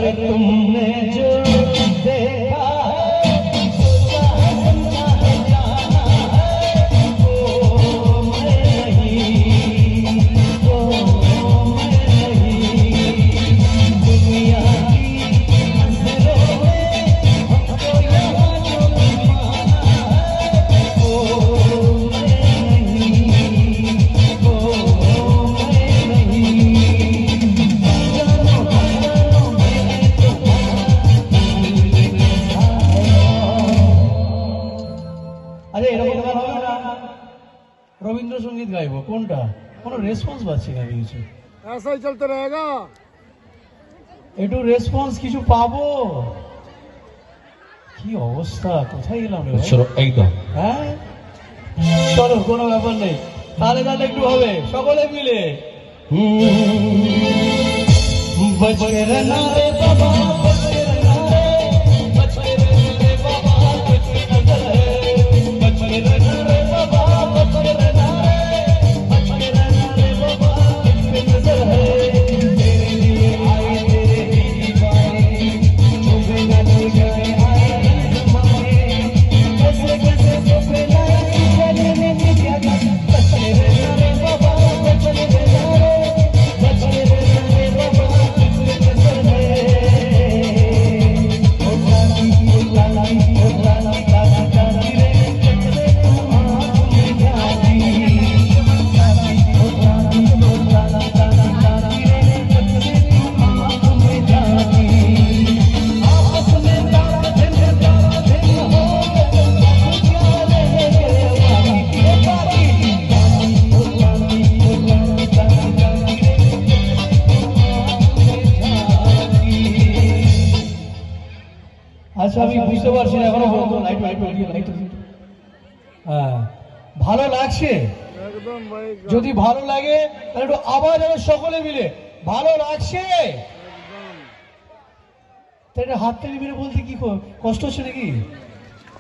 अरे तुमने जो देखा রবীন্দ্রসঙ্গীত গাইবো কোনটা কোনো রেসপন্স পাচ্ছি না কিছু ऐसा ही चलते रहेगा একটু রেসপন্স কিছু পাবো কি অবস্থা কোথায় গেলাম রে ভাই চলো একদম হ্যাঁ চলো কোনো ব্যাপার নেই তাহলে তাহলে একটু হবে সকলে মিলে বজকে রে না রে বাবা বজকে রে না রে বজকে রে বাবা বজকে নজর है বজকে রে না রে बाबा बजके रे ना रे बाबा बजके नजर है तेरे लिए आई तेरे ही बाई चुभे ना जाए आए हमारे कैसे कैसे चुभे ना जाने में क्या बजके रे ना रे बाबा बजके रे ना रे बाबा बजके नजर है ओ लाली আচ্ছা আমি বুঝতে পারছি না এখনো লাইট লাইট লাইট হ্যাঁ ভালো লাগছে एकदम भाई যদি ভালো লাগে তাহলে একটু আওয়াজ হবে সকলে মিলে ভালো লাগছে তাহলে হাত তালি মেরে বলতে কি কষ্ট হচ্ছে নাকি